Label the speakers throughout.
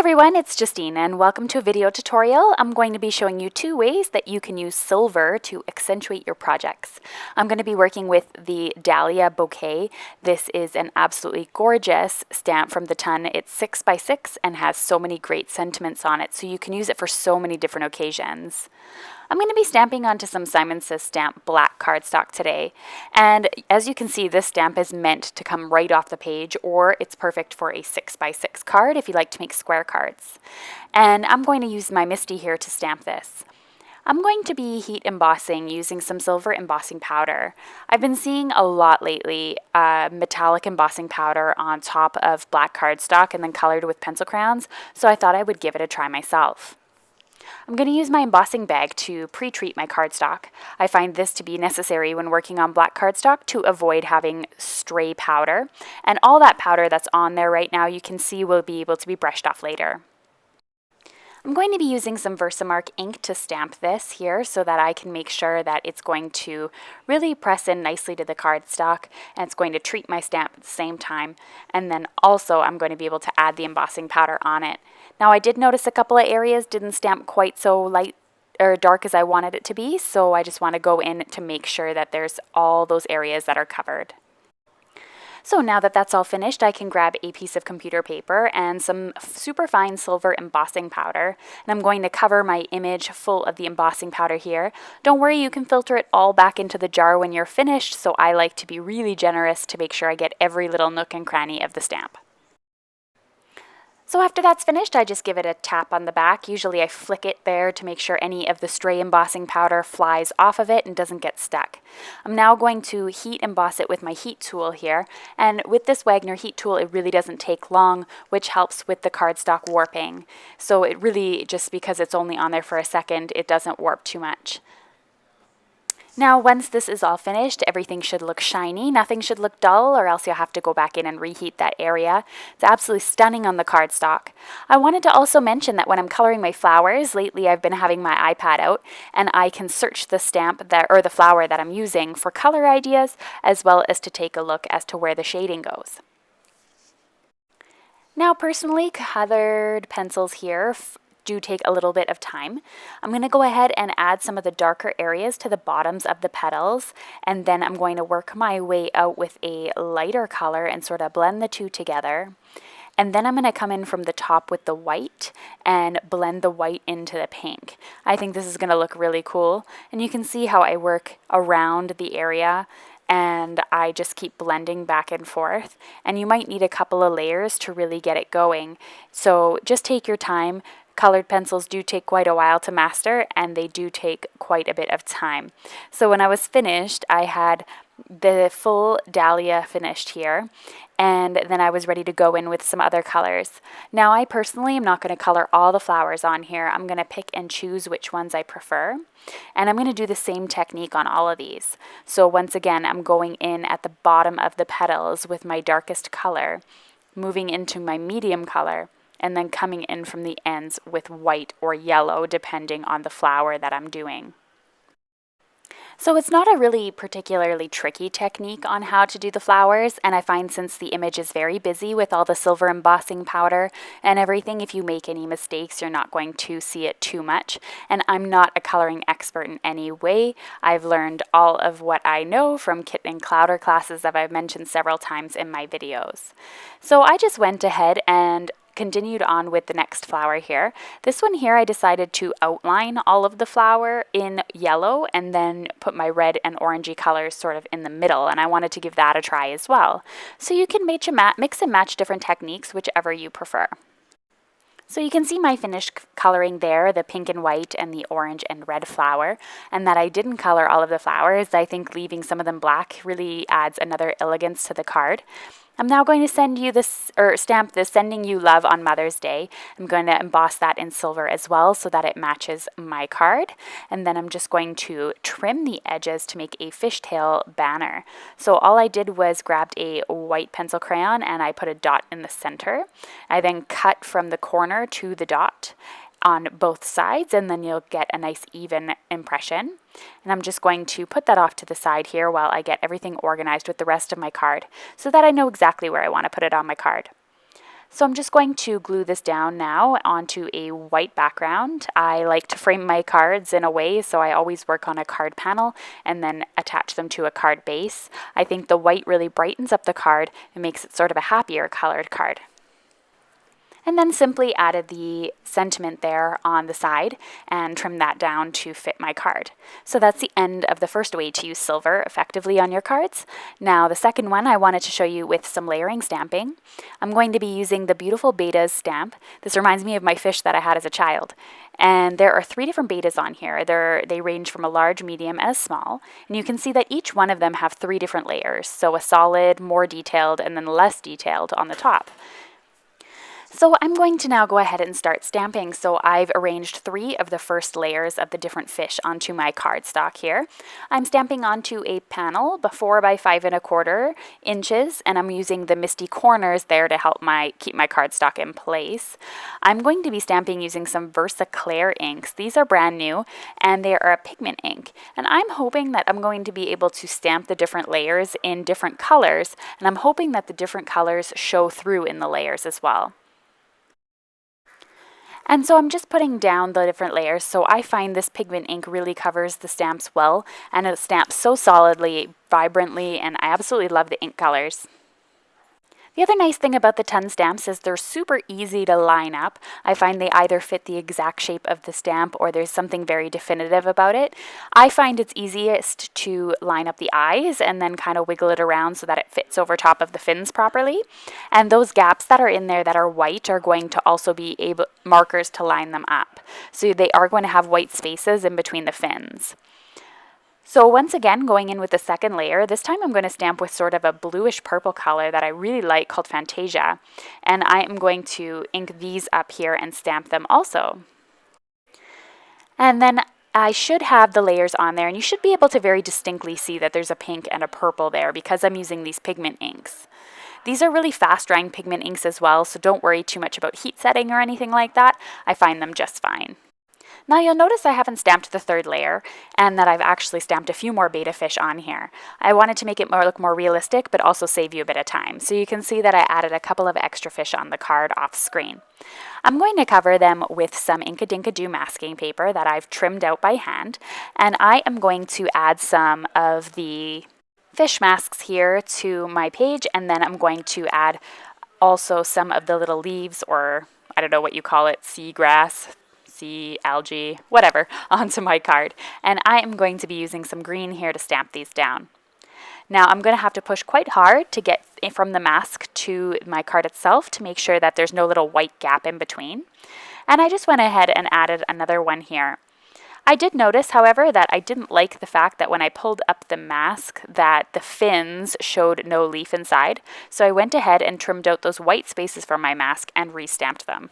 Speaker 1: everyone, it's Justine and welcome to a video tutorial. I'm going to be showing you two ways that you can use silver to accentuate your projects. I'm going to be working with the Dahlia Bouquet. This is an absolutely gorgeous stamp from the ton. It's 6x6 and has so many great sentiments on it, so you can use it for so many different occasions. I'm going to be stamping onto some Simon Says Stamp black cardstock today, and as you can see, this stamp is meant to come right off the page, or it's perfect for a 6x6 card if you like to make square cards. And I'm going to use my MISTI here to stamp this. I'm going to be heat embossing using some silver embossing powder. I've been seeing a lot lately metallic embossing powder on top of black cardstock and then colored with pencil crayons, so I thought I would give it a try myself. I'm going to use my embossing bag to pre-treat my cardstock. I find this to be necessary when working on black cardstock to avoid having stray powder. And all that powder that's on there right now, you can see will be able to be brushed off later. I'm going to be using some Versamark ink to stamp this here so that I can make sure that it's going to really press in nicely to the cardstock and it's going to treat my stamp at the same time. And then also I'm going to be able to add the embossing powder on it. Now I did notice a couple of areas didn't stamp quite so light or dark as I wanted it to be, so I just want to go in to make sure that there's all those areas that are covered. So now that that's all finished, I can grab a piece of computer paper and some super fine silver embossing powder, and I'm going to cover my image full of the embossing powder here. Don't worry, you can filter it all back into the jar when you're finished, so I like to be really generous to make sure I get every little nook and cranny of the stamp. So after that's finished, I just give it a tap on the back. Usually I flick it there to make sure any of the stray embossing powder flies off of it and doesn't get stuck. I'm now going to heat emboss it with my heat tool here. And with this Wagner heat tool, it really doesn't take long, which helps with the cardstock warping. So it really, just because it's only on there for a second, it doesn't warp too much. Now, once this is all finished, everything should look shiny. Nothing should look dull, or else you'll have to go back in and reheat that area. It's absolutely stunning on the cardstock. I wanted to also mention that when I'm coloring my flowers, lately I've been having my iPad out, and I can search the stamp that, or the flower that I'm using for color ideas, as well as to take a look as to where the shading goes. Now, personally, colored pencils here do take a little bit of time. I'm going to go ahead and add some of the darker areas to the bottoms of the petals, and then I'm going to work my way out with a lighter color and sort of blend the two together. And then I'm going to come in from the top with the white and blend the white into the pink. I think this is going to look really cool, and you can see how I work around the area and I just keep blending back and forth, and you might need a couple of layers to really get it going. So just take your time. Colored pencils do take quite a while to master, and they do take quite a bit of time. So when I was finished, I had the full Dahlia finished here, and then I was ready to go in with some other colors. Now, I personally am not going to color all the flowers on here. I'm going to pick and choose which ones I prefer, and I'm going to do the same technique on all of these. So once again, I'm going in at the bottom of the petals with my darkest color, moving into my medium color, and then coming in from the ends with white or yellow depending on the flower that I'm doing. So it's not a really particularly tricky technique on how to do the flowers, and I find since the image is very busy with all the silver embossing powder and everything, if you make any mistakes, you're not going to see it too much. And I'm not a coloring expert in any way. I've learned all of what I know from kit and clouder classes that I've mentioned several times in my videos. So I just went ahead and continued on with the next flower here. This one here, I decided to outline all of the flower in yellow and then put my red and orangey colors sort of in the middle, and I wanted to give that a try as well. So you can mix and match different techniques, whichever you prefer. So you can see my finished coloring there, the pink and white and the orange and red flower, and that I didn't color all of the flowers. I think leaving some of them black really adds another elegance to the card. I'm now going to send you this, or stamp this Sending You Love on Mother's Day. I'm going to emboss that in silver as well so that it matches my card. And then I'm just going to trim the edges to make a fishtail banner. So all I did was grabbed a white pencil crayon and I put a dot in the center. I then cut from the corner to the dot on both sides, and then you'll get a nice even impression. And I'm just going to put that off to the side here while I get everything organized with the rest of my card so that I know exactly where I want to put it on my card. So I'm just going to glue this down now onto a white background. I like to frame my cards in a way, so I always work on a card panel and then attach them to a card base. I think the white really brightens up the card and makes it sort of a happier colored card. And then simply added the sentiment there on the side and trimmed that down to fit my card. So that's the end of the first way to use silver effectively on your cards. Now the second one I wanted to show you with some layering stamping. I'm going to be using the beautiful Bettas stamp. This reminds me of my fish that I had as a child. And there are 3 different Bettas on here. They range from a large, medium, as small. And you can see that each one of them have 3 different layers. So a solid, more detailed, and then less detailed on the top. So I'm going to now go ahead and start stamping. So I've arranged 3 of the first layers of the different fish onto my cardstock here. I'm stamping onto a panel, 4 by 5 1/4 inches, and I'm using the MISTI corners there to help keep my cardstock in place. I'm going to be stamping using some Clair inks. These are brand new, and they are a pigment ink. And I'm hoping that I'm going to be able to stamp the different layers in different colors, and I'm hoping that the different colors show through in the layers as well. And so I'm just putting down the different layers. So I find this pigment ink really covers the stamps well, and it stamps so solidly, vibrantly, and I absolutely love the ink colors. The other nice thing about the ton stamps is they're super easy to line up. I find they either fit the exact shape of the stamp or there's something very definitive about it. I find it's easiest to line up the eyes and then kind of wiggle it around so that it fits over top of the fins properly. And those gaps that are in there that are white are going to also be markers to line them up. So they are going to have white spaces in between the fins. So once again, going in with the second layer, this time I'm going to stamp with sort of a bluish purple color that I really like called Fantasia. And I am going to ink these up here and stamp them also. And then I should have the layers on there, and you should be able to very distinctly see that there's a pink and a purple there because I'm using these pigment inks. These are really fast drying pigment inks as well, so don't worry too much about heat setting or anything like that. I find them just fine. Now you'll notice I haven't stamped the third layer and that I've actually stamped a few more betta fish on here. I wanted to make it look more realistic but also save you a bit of time. So you can see that I added a couple of extra fish on the card off screen. I'm going to cover them with some Inkadinkado masking paper that I've trimmed out by hand, and I am going to add some of the fish masks here to my page, and then I'm going to add also some of the little leaves, or I don't know what you call it, seagrass, sea algae, whatever, onto my card. And I am going to be using some green here to stamp these down. Now I'm going to have to push quite hard to get from the mask to my card itself to make sure that there's no little white gap in between. And I just went ahead and added another one here. I did notice, however, that I didn't like the fact that when I pulled up the mask that the fins showed no leaf inside. So I went ahead and trimmed out those white spaces from my mask and restamped them.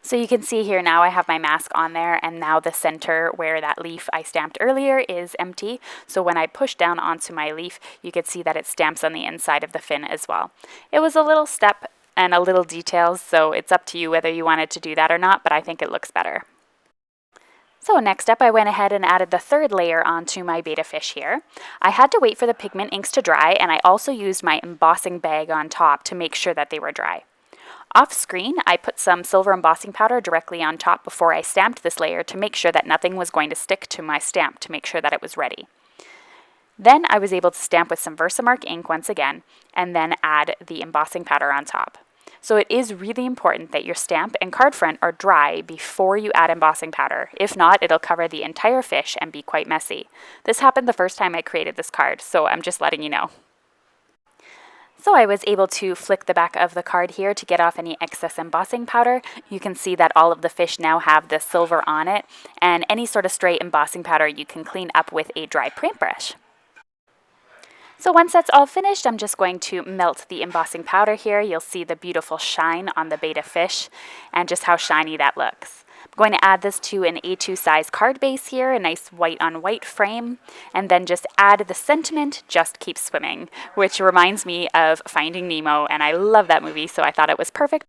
Speaker 1: So you can see here now I have my mask on there, and now the center where that leaf I stamped earlier is empty. So when I push down onto my leaf, you can see that it stamps on the inside of the fin as well. It was a little step and a little details, so it's up to you whether you wanted to do that or not, but I think it looks better. So next up, I went ahead and added the third layer onto my betta fish here. I had to wait for the pigment inks to dry, and I also used my embossing bag on top to make sure that they were dry. Off screen, I put some silver embossing powder directly on top before I stamped this layer to make sure that nothing was going to stick to my stamp to make sure that it was ready. Then I was able to stamp with some Versamark ink once again, and then add the embossing powder on top. So it is really important that your stamp and card front are dry before you add embossing powder. If not, it'll cover the entire fish and be quite messy. This happened the first time I created this card, so I'm just letting you know. So I was able to flick the back of the card here to get off any excess embossing powder. You can see that all of the fish now have the silver on it, and any sort of stray embossing powder you can clean up with a dry paintbrush. So once that's all finished, I'm just going to melt the embossing powder here. You'll see the beautiful shine on the betta fish and just how shiny that looks. I'm going to add this to an A2 size card base here, a nice white on white frame, and then just add the sentiment, "Just keep swimming," which reminds me of Finding Nemo, and I love that movie, so I thought it was perfect.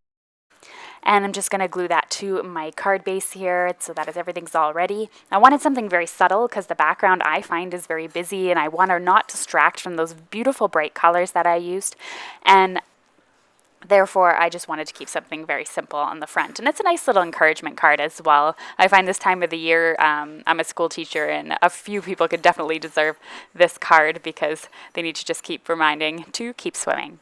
Speaker 1: And I'm just going to glue that to my card base here so that everything's all ready. I wanted something very subtle because the background I find is very busy, and I want to not distract from those beautiful bright colors that I used. And Therefore, I just wanted to keep something very simple on the front. And it's a nice little encouragement card as well. I find this time of the year, I'm a school teacher, and a few people could definitely deserve this card because they need to just keep reminding to keep swimming.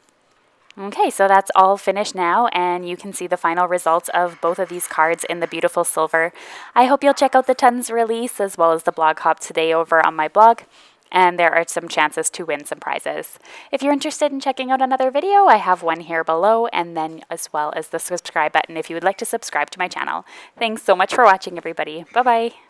Speaker 1: Okay, so that's all finished now, and you can see the final results of both of these cards in the beautiful silver. I hope you'll check out the Tons release as well as the blog hop today over on my blog. And there are some chances to win some prizes. If you're interested in checking out another video, I have one here below, and then as well as the subscribe button if you would like to subscribe to my channel. Thanks so much for watching, everybody. Bye-bye.